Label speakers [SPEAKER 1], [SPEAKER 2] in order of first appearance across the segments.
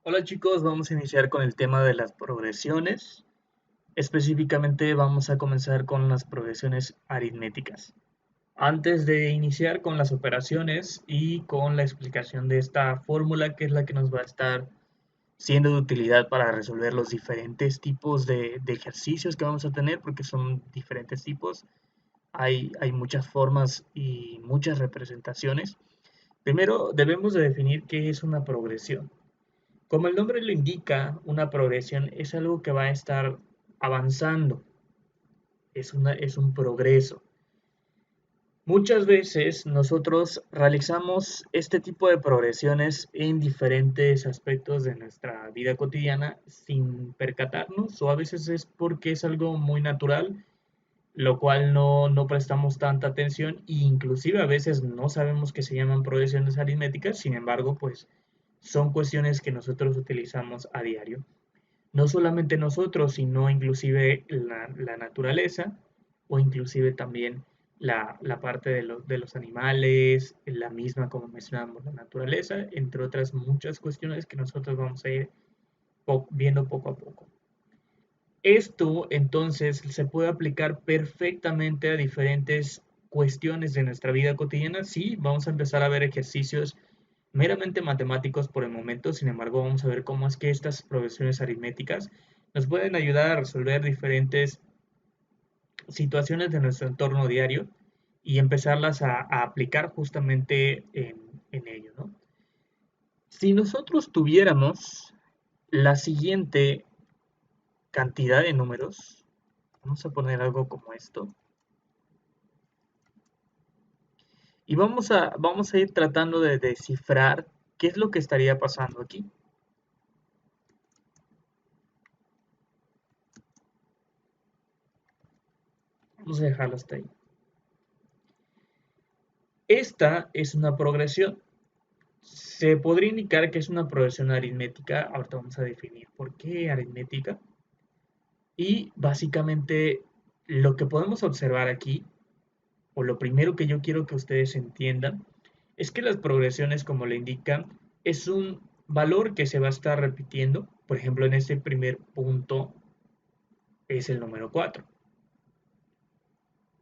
[SPEAKER 1] Hola chicos, vamos a iniciar con el tema de las progresiones. Específicamente vamos a comenzar con las progresiones aritméticas. Antes de iniciar con las operaciones y con la explicación de esta fórmula que es la que nos va a estar siendo de utilidad para resolver los diferentes tipos de ejercicios que vamos a tener, porque son diferentes tipos, hay muchas formas y muchas representaciones. Primero debemos de definir qué es una progresión. Como el nombre lo indica, una progresión es algo que va a estar avanzando, es un progreso. Muchas veces nosotros realizamos este tipo de progresiones en diferentes aspectos de nuestra vida cotidiana sin percatarnos, o a veces es porque es algo muy natural, lo cual no prestamos tanta atención e inclusive a veces no sabemos que se llaman progresiones aritméticas. Sin embargo, pues son cuestiones que nosotros utilizamos a diario. No solamente nosotros, sino inclusive la naturaleza o inclusive también la parte de los animales, la misma como mencionábamos, la naturaleza, entre otras muchas cuestiones que nosotros vamos a ir viendo poco a poco. Esto entonces se puede aplicar perfectamente a diferentes cuestiones de nuestra vida cotidiana. Sí, vamos a empezar a ver ejercicios meramente matemáticos por el momento. Sin embargo, vamos a ver cómo es que estas progresiones aritméticas nos pueden ayudar a resolver diferentes situaciones de nuestro entorno diario y empezarlas a aplicar justamente en ello, ¿no? Si nosotros tuviéramos la siguiente cantidad de números, vamos a poner algo como esto, y vamos a ir tratando de descifrar qué es lo que estaría pasando aquí. Vamos a dejarlo hasta ahí. Esta es una progresión. Se podría indicar que es una progresión aritmética. Ahorita vamos a definir por qué aritmética. Y básicamente lo que podemos observar aquí, o lo primero que yo quiero que ustedes entiendan, es que las progresiones, como le indican, es un valor que se va a estar repitiendo. Por ejemplo, en este primer punto es el número 4.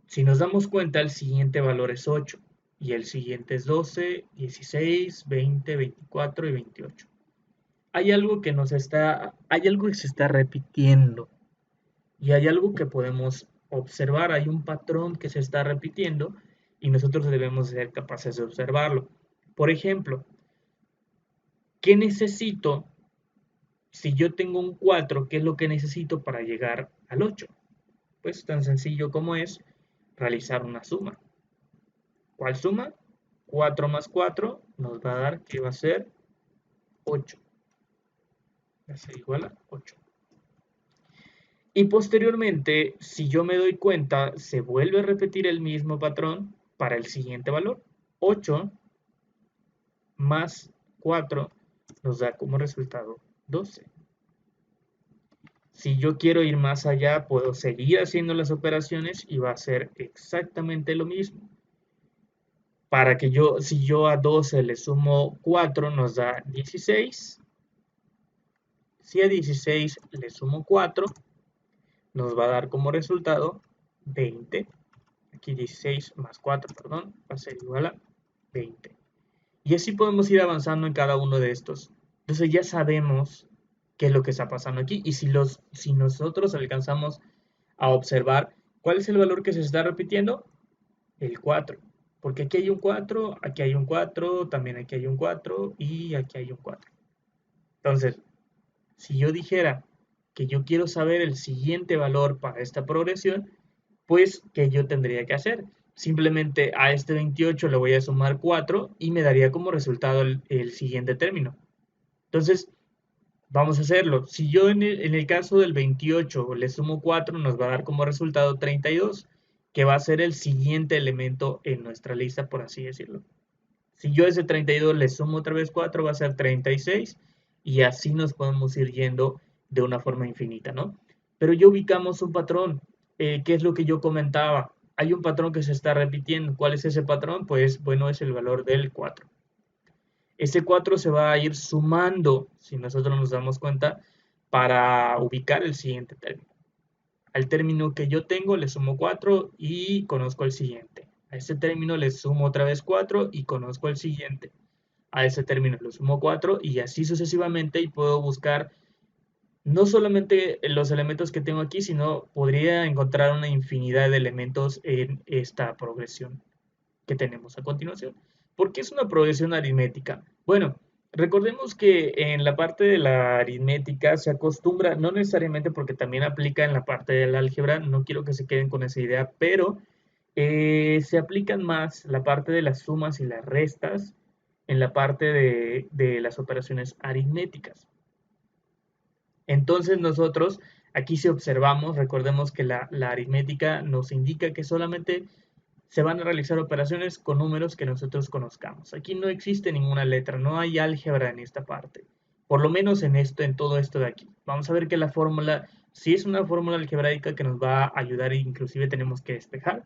[SPEAKER 1] Si nos damos cuenta, el siguiente valor es 8 y el siguiente es 12, 16, 20, 24 y 28. Hay algo que se está repitiendo y hay algo que podemos observar, hay un patrón que se está repitiendo y nosotros debemos ser capaces de observarlo. Por ejemplo, ¿qué necesito si yo tengo un 4? ¿Qué es lo que necesito para llegar al 8? Pues tan sencillo como es realizar una suma. ¿Cuál suma? 4 más 4 nos va a dar que va a ser 8. Va a ser igual a 8. Y posteriormente, si yo me doy cuenta, se vuelve a repetir el mismo patrón para el siguiente valor. 8 más 4 nos da como resultado 12. Si yo quiero ir más allá, puedo seguir haciendo las operaciones y va a ser exactamente lo mismo. Para que si yo a 12 le sumo 4, nos da 16. Si a 16 le sumo 4, nos va a dar como resultado 20. Aquí 16 más 4, perdón, va a ser igual a 20. Y así podemos ir avanzando en cada uno de estos. Entonces ya sabemos qué es lo que está pasando aquí. Y si nosotros alcanzamos a observar cuál es el valor que se está repitiendo, el 4. Porque aquí hay un 4, aquí hay un 4, también aquí hay un 4 y aquí hay un 4. Entonces, si yo dijera que yo quiero saber el siguiente valor para esta progresión, pues, ¿qué yo tendría que hacer? Simplemente a este 28 le voy a sumar 4 y me daría como resultado el siguiente término. Entonces, vamos a hacerlo. Si yo en el caso del 28 le sumo 4, nos va a dar como resultado 32, que va a ser el siguiente elemento en nuestra lista, por así decirlo. Si yo a ese 32 le sumo otra vez 4, va a ser 36 y así nos podemos ir yendo de una forma infinita, ¿no? Pero ya ubicamos un patrón. ¿Qué es lo que yo comentaba? Hay un patrón que se está repitiendo. ¿Cuál es ese patrón? Pues bueno, es el valor del 4. Este 4 se va a ir sumando, si nosotros nos damos cuenta, para ubicar el siguiente término. Al término que yo tengo le sumo 4 y conozco el siguiente. A este término le sumo otra vez 4 y conozco el siguiente. A ese término le sumo 4 y así sucesivamente, y puedo buscar no solamente los elementos que tengo aquí, sino podría encontrar una infinidad de elementos en esta progresión que tenemos a continuación. ¿Por qué es una progresión aritmética? Bueno, recordemos que en la parte de la aritmética se acostumbra, no necesariamente porque también aplica en la parte del álgebra, no quiero que se queden con esa idea, pero se aplican más la parte de las sumas y las restas en la parte de las operaciones aritméticas. Entonces nosotros, aquí si observamos, recordemos que la aritmética nos indica que solamente se van a realizar operaciones con números que nosotros conozcamos. Aquí no existe ninguna letra, no hay álgebra en esta parte. Por lo menos en esto, en todo esto de aquí. Vamos a ver que la fórmula, sí es una fórmula algebraica que nos va a ayudar e inclusive tenemos que despejar,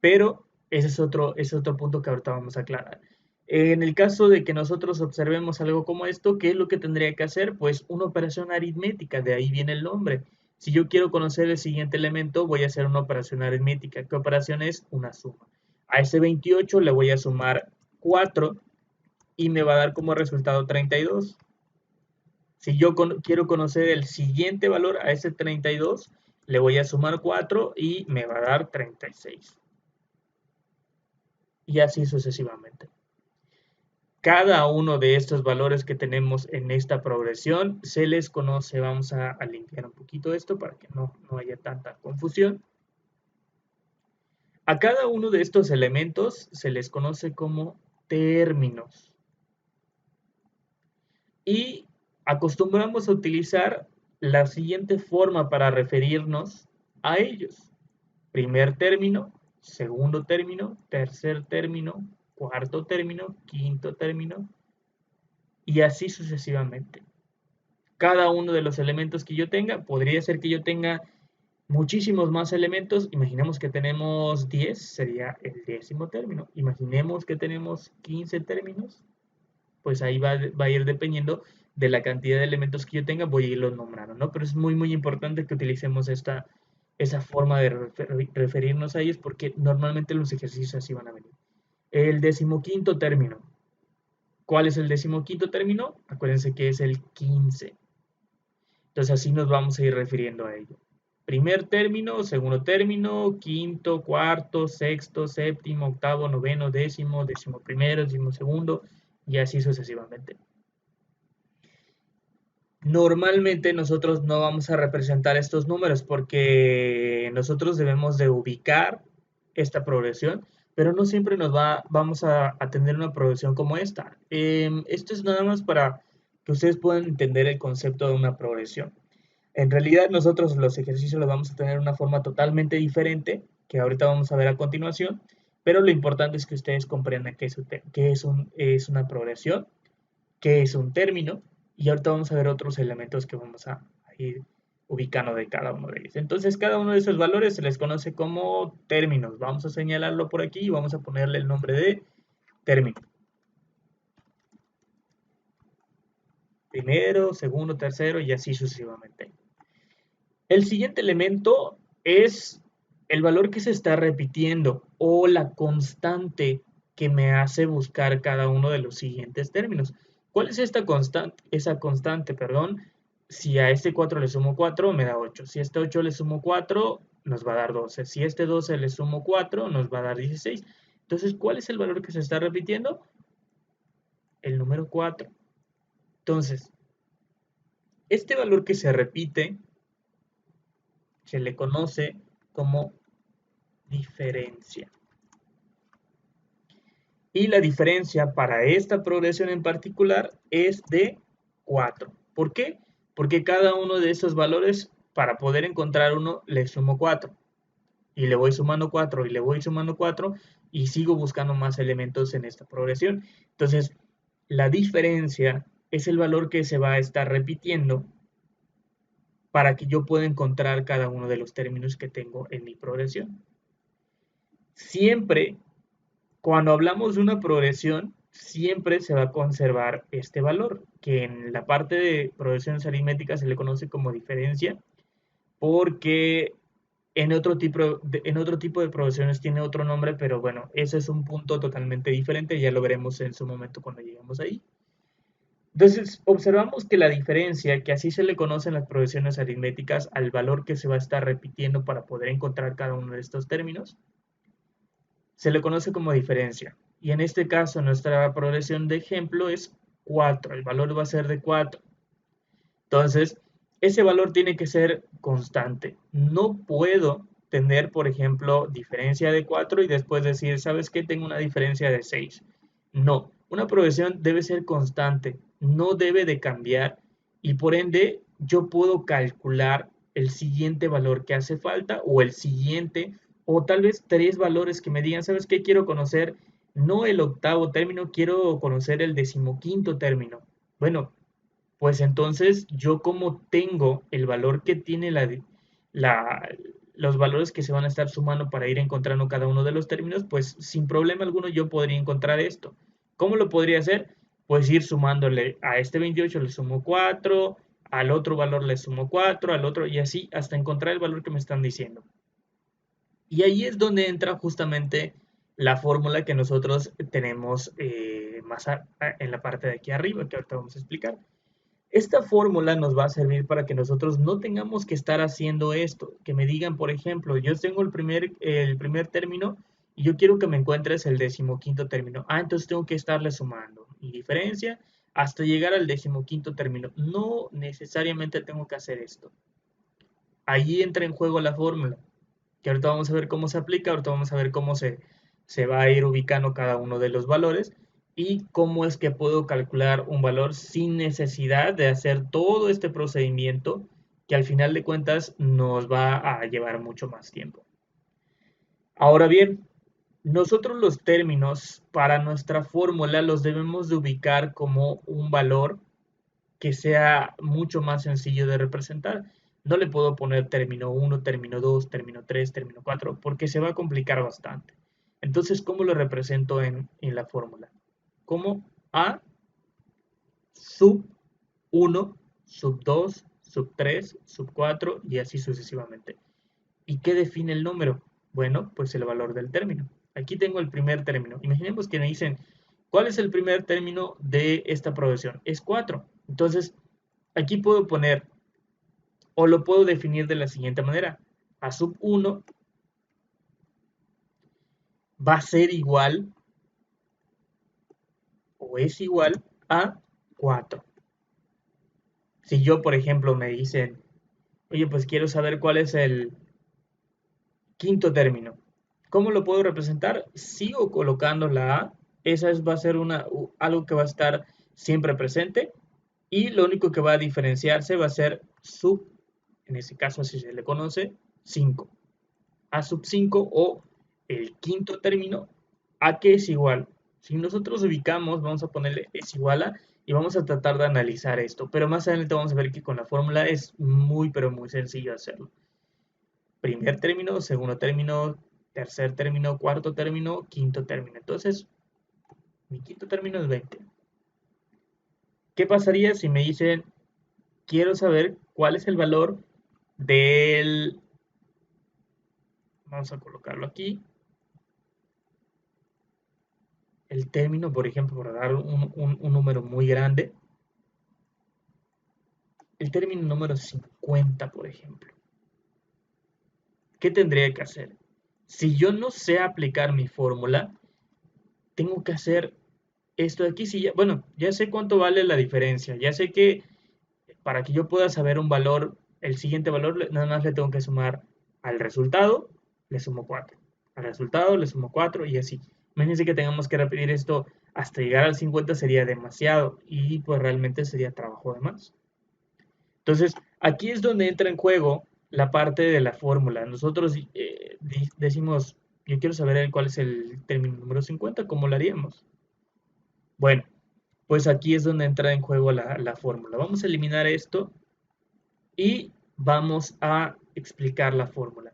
[SPEAKER 1] pero ese es otro punto que ahorita vamos a aclarar. En el caso de que nosotros observemos algo como esto, ¿qué es lo que tendría que hacer? Pues una operación aritmética, de ahí viene el nombre. Si yo quiero conocer el siguiente elemento, voy a hacer una operación aritmética. ¿Qué operación es? Una suma. A ese 28 le voy a sumar 4 y me va a dar como resultado 32. Si yo quiero conocer el siguiente valor a ese 32, le voy a sumar 4 y me va a dar 36. Y así sucesivamente. Cada uno de estos valores que tenemos en esta progresión se les conoce, vamos a limpiar un poquito esto para que no haya tanta confusión. A cada uno de estos elementos se les conoce como términos. Y acostumbramos a utilizar la siguiente forma para referirnos a ellos. Primer término, segundo término, tercer término, cuarto término, quinto término, y así sucesivamente. Cada uno de los elementos que yo tenga, podría ser que yo tenga muchísimos más elementos. Imaginemos que tenemos 10, sería el 10º término. Imaginemos que tenemos 15 términos, pues ahí va a ir dependiendo de la cantidad de elementos que yo tenga, voy a irlos nombrando, ¿no? Pero es muy importante que utilicemos esa forma de referirnos a ellos porque normalmente los ejercicios así van a venir. El 15º término. ¿Cuál es el 15º término? Acuérdense que es el 15. Entonces así nos vamos a ir refiriendo a ello. Primer término, segundo término, quinto, cuarto, sexto, séptimo, octavo, noveno, décimo, décimo primero, décimo segundo, y así sucesivamente. Normalmente nosotros no vamos a representar estos números porque nosotros debemos de ubicar esta progresión, pero no siempre vamos a tener una progresión como esta. Esto es nada más para que ustedes puedan entender el concepto de una progresión. En realidad nosotros los ejercicios los vamos a tener de una forma totalmente diferente, que ahorita vamos a ver a continuación, pero lo importante es que ustedes comprendan qué es una progresión, qué es un término, y ahorita vamos a ver otros elementos que vamos a ir ubicando de cada uno de ellos. Entonces, cada uno de esos valores se les conoce como términos. Vamos a señalarlo por aquí y vamos a ponerle el nombre de término. Primero, segundo, tercero y así sucesivamente. El siguiente elemento es el valor que se está repitiendo o la constante que me hace buscar cada uno de los siguientes términos. ¿Cuál es esta constante? Esa constante, perdón. Si a este 4 le sumo 4, me da 8. Si a este 8 le sumo 4, nos va a dar 12. Si a este 12 le sumo 4, nos va a dar 16. Entonces, ¿cuál es el valor que se está repitiendo? El número 4. Entonces, este valor que se repite se le conoce como diferencia. Y la diferencia para esta progresión en particular es de 4. ¿Por qué? Porque cada uno de esos valores, para poder encontrar uno, le sumo 4. Y le voy sumando 4 y le voy sumando 4 y sigo buscando más elementos en esta progresión. Entonces, la diferencia es el valor que se va a estar repitiendo para que yo pueda encontrar cada uno de los términos que tengo en mi progresión. Siempre, cuando hablamos de una progresión, siempre se va a conservar este valor, que en la parte de progresiones aritméticas se le conoce como diferencia, porque en otro tipo de progresiones tiene otro nombre, pero bueno, ese es un punto totalmente diferente, ya lo veremos en su momento cuando lleguemos ahí. Entonces, observamos que la diferencia, que así se le conocen las progresiones aritméticas al valor que se va a estar repitiendo para poder encontrar cada uno de estos términos, se le conoce como diferencia. Y en este caso, nuestra progresión de ejemplo es 4. El valor va a ser de 4. Entonces, ese valor tiene que ser constante. No puedo tener, por ejemplo, diferencia de 4 y después decir, ¿sabes qué? Tengo una diferencia de 6. No, una progresión debe ser constante, no debe de cambiar y por ende yo puedo calcular el siguiente valor que hace falta o el siguiente o tal vez tres valores que me digan, ¿sabes qué? Quiero conocer no el octavo término, quiero conocer el decimoquinto término. Bueno, pues entonces yo como tengo el valor que tiene la- los valores que se van a estar sumando para ir encontrando cada uno de los términos, pues sin problema alguno yo podría encontrar esto. ¿Cómo lo podría hacer? Pues ir sumándole a este 28 le sumo 4, al otro valor le sumo 4, al otro y así hasta encontrar el valor que me están diciendo. Y ahí es donde entra justamente la fórmula que nosotros tenemos en la parte de aquí arriba, que ahorita vamos a explicar. Esta fórmula nos va a servir para que nosotros no tengamos que estar haciendo esto, que me digan, por ejemplo, yo tengo el primer término y yo quiero que me encuentres el decimoquinto término. Ah, entonces tengo que estarle sumando mi diferencia hasta llegar al decimoquinto término. No necesariamente tengo que hacer esto. Allí entra en juego la fórmula, que ahorita vamos a ver cómo se aplica, ahorita vamos a ver cómo se va a ir ubicando cada uno de los valores y cómo es que puedo calcular un valor sin necesidad de hacer todo este procedimiento que al final de cuentas nos va a llevar mucho más tiempo. Ahora bien, nosotros los términos para nuestra fórmula los debemos de ubicar como un valor que sea mucho más sencillo de representar. No le puedo poner término 1, término 2, término 3, término 4, porque se va a complicar bastante. Entonces, ¿cómo lo represento en la fórmula? Como A sub 1, sub 2, sub 3, sub 4 y así sucesivamente. ¿Y qué define el número? Bueno, pues el valor del término. Aquí tengo el primer término. Imaginemos que me dicen, ¿cuál es el primer término de esta progresión? Es 4. Entonces, aquí puedo poner o lo puedo definir de la siguiente manera. A sub 1 va a ser igual o es igual a 4. Si yo, por ejemplo, me dicen, oye, pues quiero saber cuál es el quinto término. ¿Cómo lo puedo representar? Sigo colocando la A. Va a ser algo que va a estar siempre presente. Y lo único que va a diferenciarse va a ser sub, en este caso así se le conoce, 5. A sub 5 o el quinto término, ¿a qué es igual? Si nosotros ubicamos, vamos a ponerle es igual a y vamos a tratar de analizar esto, pero más adelante vamos a ver que con la fórmula es muy, pero muy sencillo hacerlo. Primer término, segundo término, tercer término, cuarto término, quinto término. Entonces, mi quinto término es 20. ¿Qué pasaría si me dicen, quiero saber cuál es el valor del, vamos a colocarlo aquí, el término, por ejemplo, para dar un número muy grande, el término número 50, por ejemplo. ¿Qué tendría que hacer? Si yo no sé aplicar mi fórmula, tengo que hacer esto de aquí. Si ya, bueno, ya sé cuánto vale la diferencia, ya sé que para que yo pueda saber un valor, el siguiente valor, nada más le tengo que sumar al resultado, le sumo 4. Al resultado le sumo 4 y así. Imagínense que tengamos que repetir esto hasta llegar al 50 sería demasiado y pues realmente sería trabajo de más. Entonces, aquí es donde entra en juego la parte de la fórmula. Nosotros decimos, yo quiero saber cuál es el término número 50, ¿cómo lo haríamos? Bueno, pues aquí es donde entra en juego la fórmula. Vamos a eliminar esto y vamos a explicar la fórmula.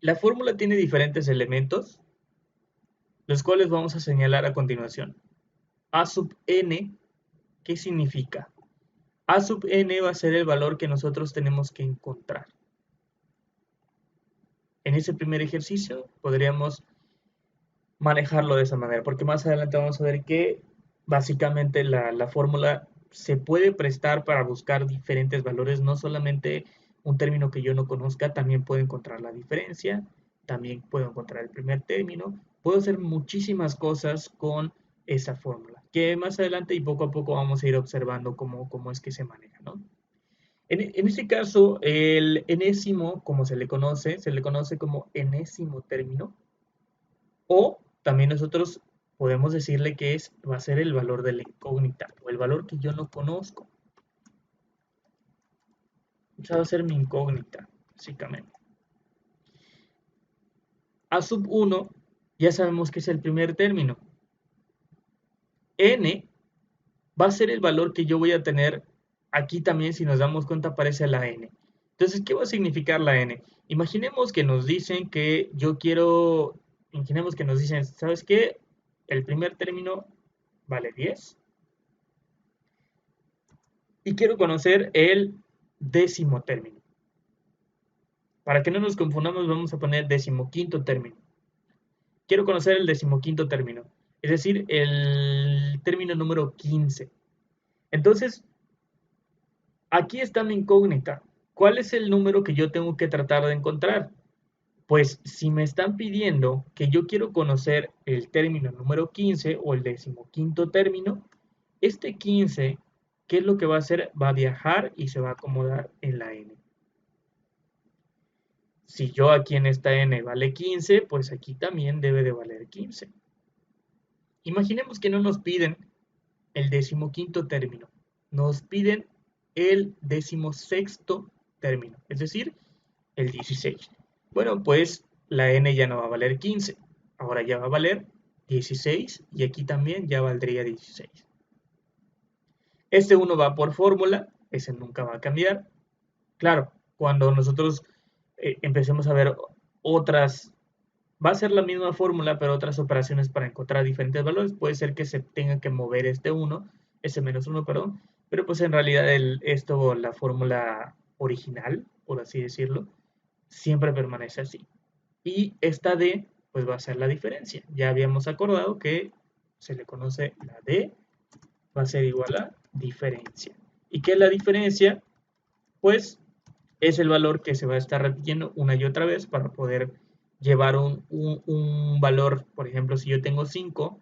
[SPEAKER 1] La fórmula tiene diferentes elementos. los cuales vamos a señalar a continuación. A sub n, ¿qué significa? A sub n va a ser el valor que nosotros tenemos que encontrar. En ese primer ejercicio podríamos manejarlo de esa manera, porque más adelante vamos a ver que básicamente la fórmula se puede prestar para buscar diferentes valores, no solamente un término que yo no conozca, también puedo encontrar la diferencia, también puedo encontrar el primer término, puedo hacer muchísimas cosas con esa fórmula, que más adelante y poco a poco vamos a ir observando cómo es que se maneja, ¿no? En este caso, el enésimo, como se le conoce como enésimo término, o también nosotros podemos decirle que va a ser el valor de la incógnita o el valor que yo no conozco. Esa va a ser mi incógnita, básicamente. A sub 1 ya sabemos que es el primer término. N va a ser el valor que yo voy a tener. Aquí también, si nos damos cuenta, aparece la N. Entonces, ¿qué va a significar la N? Imaginemos que nos dicen que yo quiero, imaginemos que nos dicen, ¿sabes qué? El primer término vale 10 y quiero conocer el décimo término. Para que no nos confundamos, vamos a poner decimoquinto término. Quiero conocer el decimoquinto término, es decir, el término número 15. Entonces, aquí está mi incógnita. ¿Cuál es el número que yo tengo que tratar de encontrar? Pues si me están pidiendo que yo quiero conocer el término número 15 o el decimoquinto término, este 15, ¿qué es lo que va a hacer? Va a viajar y se va a acomodar en la n. Si yo aquí en esta n vale 15, pues aquí también debe de valer 15. Imaginemos que no nos piden el decimoquinto término, nos piden el decimosexto término, es decir, el 16. Bueno, pues la n ya no va a valer 15, ahora ya va a valer 16 y aquí también ya valdría 16. Este 1 va por fórmula, ese nunca va a cambiar. Claro, cuando nosotros empecemos a ver otras, va a ser la misma fórmula, pero otras operaciones para encontrar diferentes valores. Puede ser que se tenga que mover este 1, ese menos 1, perdón, pero pues en realidad la fórmula original, por así decirlo, siempre permanece así. Y esta D, pues va a ser la diferencia. Ya habíamos acordado que se le conoce la D, va a ser igual a diferencia. ¿Y qué es la diferencia? Pues es el valor que se va a estar repitiendo una y otra vez para poder llevar un valor. Por ejemplo, si yo tengo 5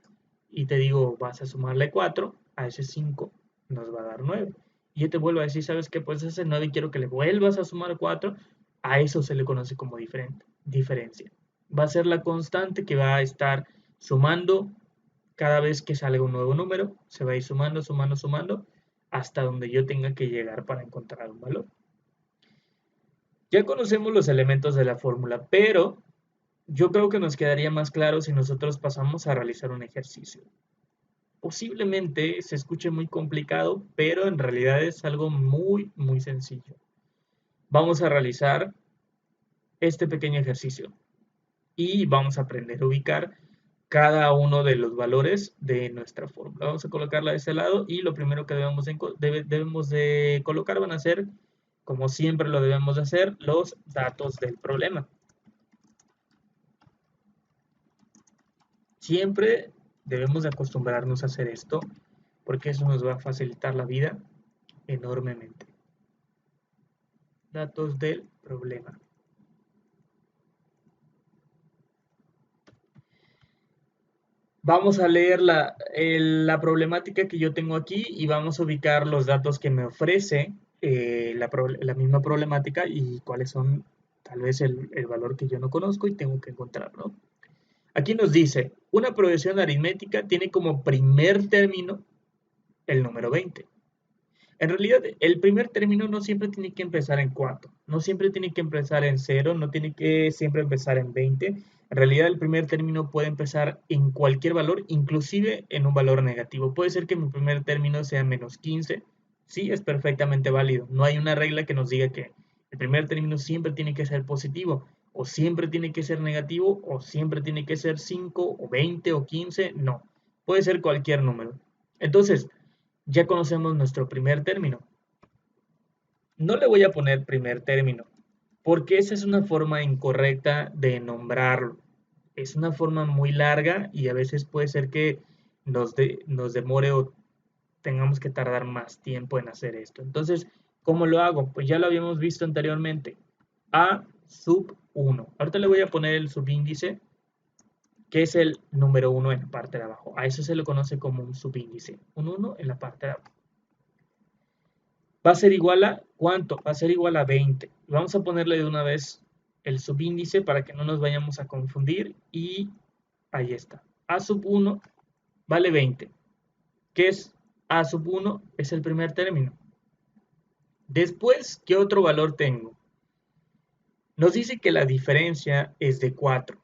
[SPEAKER 1] y te digo vas a sumarle 4, a ese 5 nos va a dar 9. Y yo te vuelvo a decir, ¿sabes qué? Pues ese 9 quiero que le vuelvas a sumar 4, a eso se le conoce como diferencia. Va a ser la constante que va a estar sumando cada vez que salga un nuevo número, se va a ir sumando, sumando, sumando, hasta donde yo tenga que llegar para encontrar un valor. Ya conocemos los elementos de la fórmula, pero yo creo que nos quedaría más claro si nosotros pasamos a realizar un ejercicio. Posiblemente se escuche muy complicado, pero en realidad es algo muy, muy sencillo. Vamos a realizar este pequeño ejercicio y vamos a aprender a ubicar cada uno de los valores de nuestra fórmula. Vamos a colocarla de este lado y lo primero que debemos de colocar van a ser, como siempre lo debemos de hacer, los datos del problema. Siempre debemos de acostumbrarnos a hacer esto porque eso nos va a facilitar la vida enormemente. Datos del problema. Vamos a leer la problemática que yo tengo aquí y vamos a ubicar los datos que me ofrece la misma problemática y cuáles son tal vez el valor que yo no conozco y tengo que encontrarlo. Aquí nos dice, una progresión aritmética tiene como primer término el número 20. En realidad, el primer término no siempre tiene que empezar en 4, no siempre tiene que empezar en 0, no tiene que siempre empezar en 20. En realidad, el primer término puede empezar en cualquier valor, inclusive en un valor negativo. Puede ser que mi primer término sea menos 15, sí, es perfectamente válido. No hay una regla que nos diga que el primer término siempre tiene que ser positivo. O siempre tiene que ser negativo, o siempre tiene que ser 5, o 20, o 15. No, puede ser cualquier número. Entonces, ya conocemos nuestro primer término. No le voy a poner primer término, porque esa es una forma incorrecta de nombrarlo. Es una forma muy larga y a veces puede ser que nos demore o tengamos que tardar más tiempo en hacer esto. Entonces, ¿cómo lo hago? Pues ya lo habíamos visto anteriormente. A sub 1. Ahorita le voy a poner el subíndice, que es el número 1 en la parte de abajo. A eso se le conoce como un subíndice. Un 1 en la parte de abajo. Va a ser igual a, ¿cuánto? Va a ser igual a 20. Vamos a ponerle de una vez el subíndice para que no nos vayamos a confundir y ahí está. A sub 1 vale 20. ¿Qué es A sub 1? Es el primer término. Después, ¿qué otro valor tengo? Nos dice que la diferencia es de 4.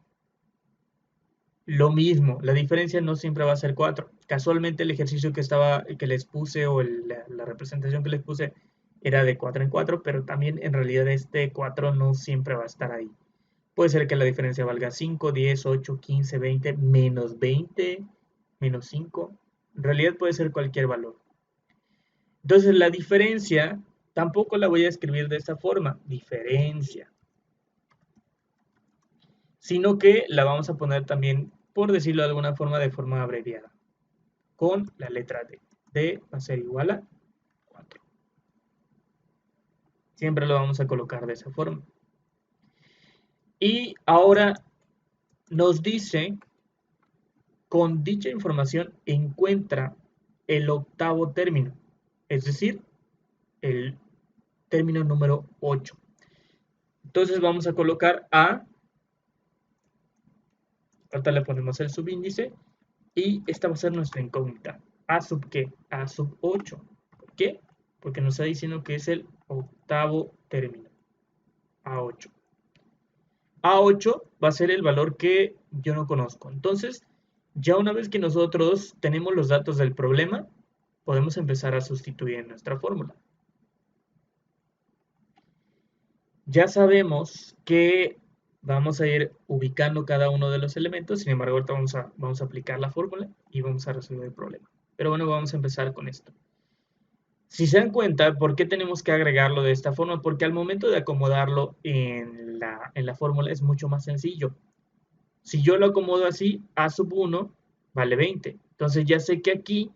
[SPEAKER 1] Lo mismo, la diferencia no siempre va a ser 4. Casualmente el ejercicio que les puse o la representación que les puse era de 4 en 4, pero también en realidad este 4 no siempre va a estar ahí. Puede ser que la diferencia valga 5, 10, 8, 15, 20, menos 20, menos 5. En realidad puede ser cualquier valor. Entonces la diferencia tampoco la voy a escribir de esta forma, diferencia, sino que la vamos a poner también, por decirlo de alguna forma, de forma abreviada, con la letra D. D va a ser igual a 4. Siempre lo vamos a colocar de esa forma. Y ahora nos dice, con dicha información encuentra el octavo término, es decir, el término número 8. Entonces vamos a colocar A, ahorita le ponemos el subíndice, y esta va a ser nuestra incógnita. ¿A sub qué? A sub 8. ¿Por qué? Porque nos está diciendo que es el octavo término. A8. A8 va a ser el valor que yo no conozco. Entonces, ya una vez que nosotros tenemos los datos del problema, podemos empezar a sustituir en nuestra fórmula. Ya sabemos que vamos a ir ubicando cada uno de los elementos, sin embargo, ahorita vamos a aplicar la fórmula y vamos a resolver el problema. Pero bueno, vamos a empezar con esto. Si se dan cuenta, ¿por qué tenemos que agregarlo de esta forma? Porque al momento de acomodarlo en la fórmula es mucho más sencillo. Si yo lo acomodo así, A sub 1 vale 20. Entonces ya sé que aquí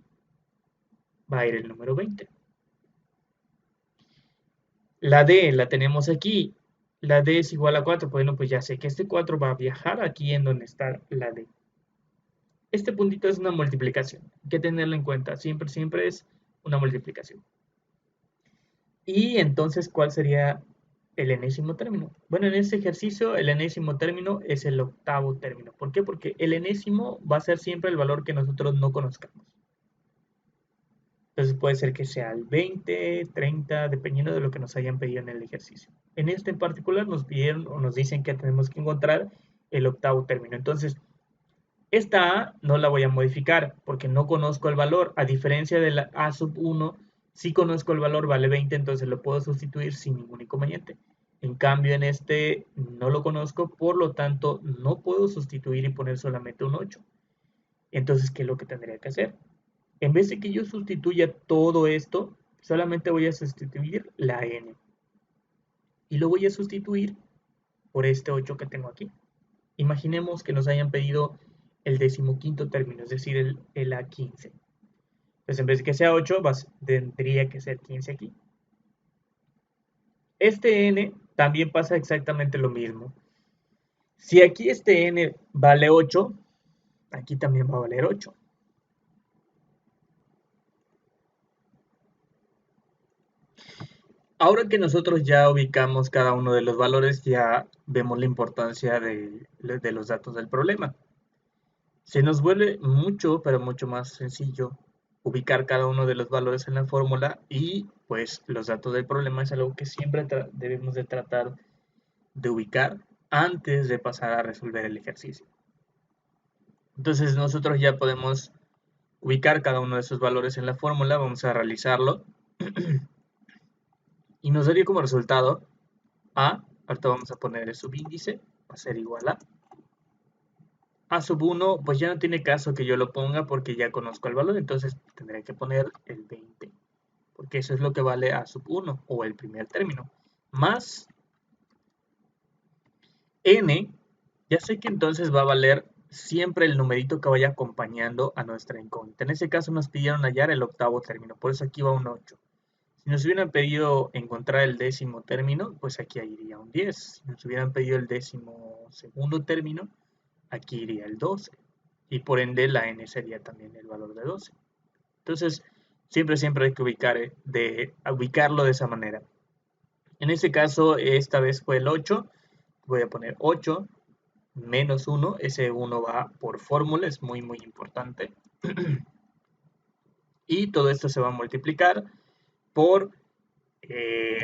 [SPEAKER 1] va a ir el número 20. La D la tenemos aquí. La D es igual a 4. Bueno, pues ya sé que este 4 va a viajar aquí en donde está la D. Este puntito es una multiplicación. Hay que tenerlo en cuenta. Siempre, siempre es una multiplicación. Y entonces, ¿cuál sería el enésimo término? Bueno, en este ejercicio el enésimo término es el octavo término. ¿Por qué? Porque el enésimo va a ser siempre el valor que nosotros no conozcamos. Entonces puede ser que sea el 20, 30, dependiendo de lo que nos hayan pedido en el ejercicio. En este en particular nos pidieron o nos dicen que tenemos que encontrar el octavo término. Entonces, esta A no la voy a modificar porque no conozco el valor. A diferencia de la A sub 1, sí conozco el valor, vale 20, entonces lo puedo sustituir sin ningún inconveniente. En cambio, en este no lo conozco, por lo tanto, no puedo sustituir y poner solamente un 8. Entonces, ¿qué es lo que tendría que hacer? En vez de que yo sustituya todo esto, solamente voy a sustituir la n. Y lo voy a sustituir por este 8 que tengo aquí. Imaginemos que nos hayan pedido el decimoquinto término, es decir, el A15. Entonces, en vez de que sea 8, tendría que ser 15 aquí. Este n también pasa exactamente lo mismo. Si aquí este n vale 8, aquí también va a valer 8. Ahora que nosotros ya ubicamos cada uno de los valores, ya vemos la importancia de los datos del problema. Se nos vuelve mucho, pero mucho más sencillo ubicar cada uno de los valores en la fórmula y pues los datos del problema es algo que siempre debemos de tratar de ubicar antes de pasar a resolver el ejercicio. Entonces nosotros ya podemos ubicar cada uno de esos valores en la fórmula, vamos a realizarlo y nos daría como resultado A Ahorita vamos a poner el subíndice, va a ser igual a sub 1, pues ya no tiene caso que yo lo ponga porque ya conozco el valor, entonces tendré que poner el 20, porque eso es lo que vale a sub 1, o el primer término, más n, ya sé que entonces va a valer siempre el numerito que vaya acompañando a nuestra incógnita. En ese caso nos pidieron hallar el octavo término, por eso aquí va un 8. Si nos hubieran pedido encontrar el décimo término, pues aquí iría un 10. Si nos hubieran pedido el décimo segundo término, aquí iría el 12. Y por ende la n sería también el valor de 12. Entonces, siempre hay que ubicarlo de esa manera. En este caso, esta vez fue el 8. Voy a poner 8 menos 1. Ese 1 va por fórmula, es muy importante. Y todo esto se va a multiplicar por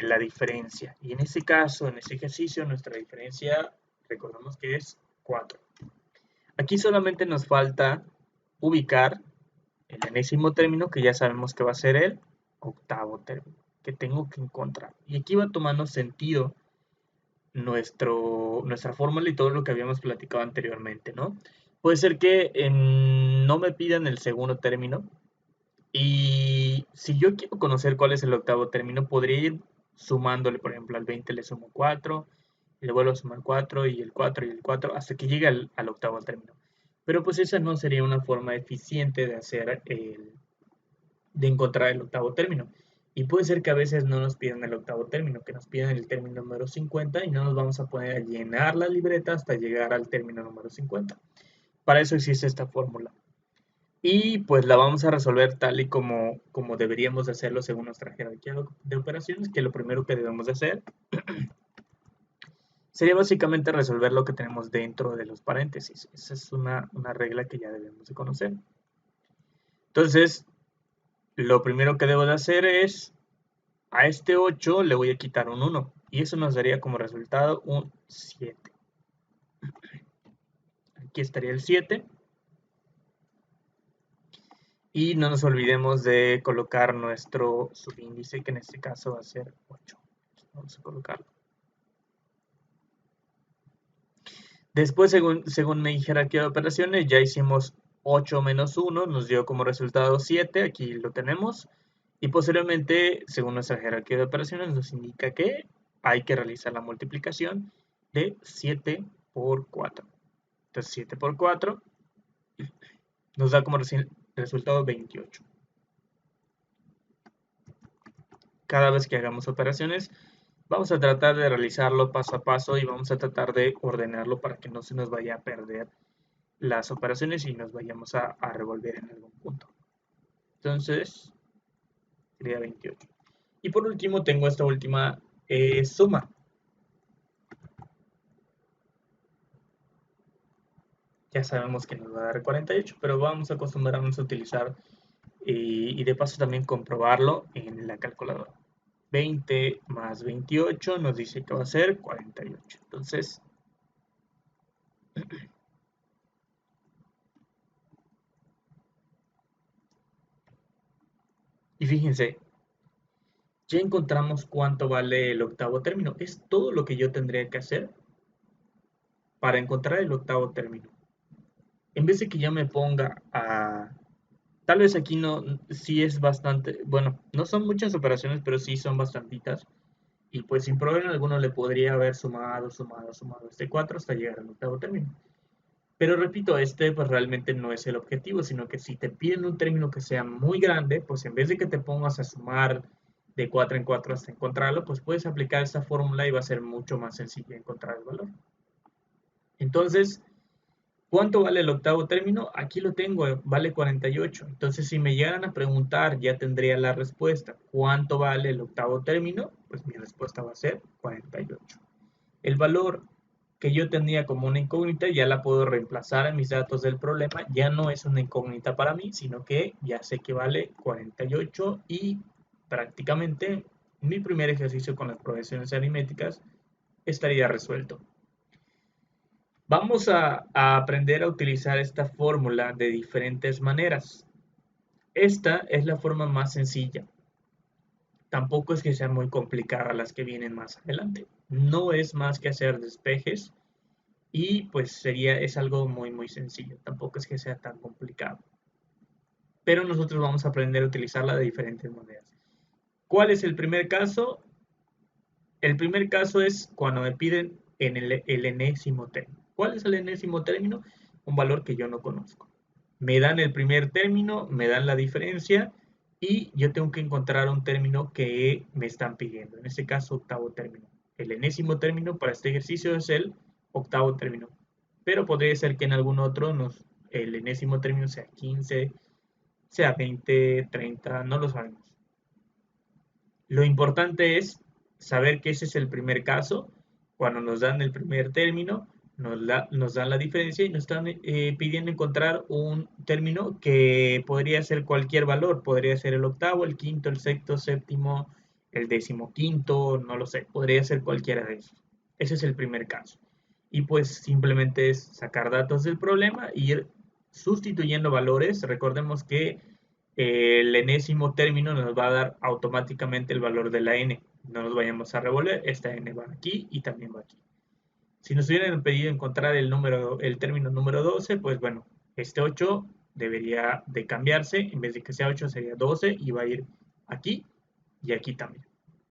[SPEAKER 1] la diferencia. Y en este caso, en este ejercicio, nuestra diferencia, recordemos que es 4. Aquí solamente nos falta ubicar el enésimo término, que ya sabemos que va a ser el octavo término, que tengo que encontrar. Y aquí va tomando sentido nuestra fórmula y todo lo que habíamos platicado anteriormente, ¿no? Puede ser que no me pidan el segundo término, y si yo quiero conocer cuál es el octavo término, podría ir sumándole, por ejemplo, al 20 le sumo 4, y le vuelvo a sumar 4 y el 4 y el 4 hasta que llegue al octavo término. Pero pues esa no sería una forma eficiente de encontrar el octavo término. Y puede ser que a veces no nos pidan el octavo término, que nos pidan el término número 50 y no nos vamos a poner a llenar la libreta hasta llegar al término número 50. Para eso existe esta fórmula. Y pues la vamos a resolver tal y como deberíamos de hacerlo según nuestra jerarquía de operaciones, que lo primero que debemos de hacer sería básicamente resolver lo que tenemos dentro de los paréntesis. Esa es una regla que ya debemos de conocer. Entonces, lo primero que debo de hacer es, a este 8 le voy a quitar un 1, y eso nos daría como resultado un 7. Aquí estaría el 7. Y no nos olvidemos de colocar nuestro subíndice, que en este caso va a ser 8. Vamos a colocarlo. Después, según mi jerarquía de operaciones, ya hicimos 8 menos 1, nos dio como resultado 7, aquí lo tenemos. Y posteriormente, según nuestra jerarquía de operaciones, nos indica que hay que realizar la multiplicación de 7 por 4. Entonces 7 por 4 nos da como resultado 28. Cada vez que hagamos operaciones, vamos a tratar de realizarlo paso a paso y vamos a tratar de ordenarlo para que no se nos vaya a perder las operaciones y nos vayamos a revolver en algún punto. Entonces, sería 28. Y por último, tengo esta última suma. Ya sabemos que nos va a dar 48, pero vamos a acostumbrarnos a utilizar y de paso también comprobarlo en la calculadora. 20 más 28 nos dice que va a ser 48. Entonces, y fíjense, ya encontramos cuánto vale el octavo término. Es todo lo que yo tendría que hacer para encontrar el octavo término. En vez de que yo me ponga a... Tal vez aquí no, sí es bastante, bueno, no son muchas operaciones, pero sí son bastantitas. Y pues sin problema alguno le podría haber sumado este 4 hasta llegar al octavo término. Pero repito, este pues realmente no es el objetivo, sino que si te piden un término que sea muy grande, pues en vez de que te pongas a sumar de 4 en 4 hasta encontrarlo, pues puedes aplicar esta fórmula y va a ser mucho más sencillo encontrar el valor. Entonces, ¿cuánto vale el octavo término? Aquí lo tengo, vale 48. Entonces, si me llegan a preguntar, ya tendría la respuesta. ¿Cuánto vale el octavo término? Pues mi respuesta va a ser 48. El valor que yo tenía como una incógnita ya la puedo reemplazar en mis datos del problema. Ya no es una incógnita para mí, sino que ya sé que vale 48 y prácticamente mi primer ejercicio con las progresiones aritméticas estaría resuelto. Vamos a aprender a utilizar esta fórmula de diferentes maneras. Esta es la forma más sencilla. Tampoco es que sean muy complicadas las que vienen más adelante. No es más que hacer despejes y pues es algo muy sencillo. Tampoco es que sea tan complicado. Pero nosotros vamos a aprender a utilizarla de diferentes maneras. ¿Cuál es el primer caso? El primer caso es cuando me piden en el enésimo término. ¿Cuál es el enésimo término? Un valor que yo no conozco. Me dan el primer término, me dan la diferencia y yo tengo que encontrar un término que me están pidiendo. En este caso, octavo término. El enésimo término para este ejercicio es el octavo término. Pero podría ser que en algún otro el enésimo término sea 15, sea 20, 30, no lo sabemos. Lo importante es saber que ese es el primer caso. Cuando nos dan el primer término, nos dan la diferencia y nos están pidiendo encontrar un término que podría ser cualquier valor. Podría ser el octavo, el quinto, el sexto, séptimo, el decimoquinto, no lo sé. Podría ser cualquiera de esos. Ese es el primer caso. Y pues simplemente es sacar datos del problema e ir sustituyendo valores. Recordemos que el enésimo término nos va a dar automáticamente el valor de la n. No nos vayamos a revolver, esta n va aquí y también va aquí. Si nos hubieran pedido encontrar el término número 12, pues bueno, este 8 debería de cambiarse, en vez de que sea 8 sería 12 y va a ir aquí y aquí también.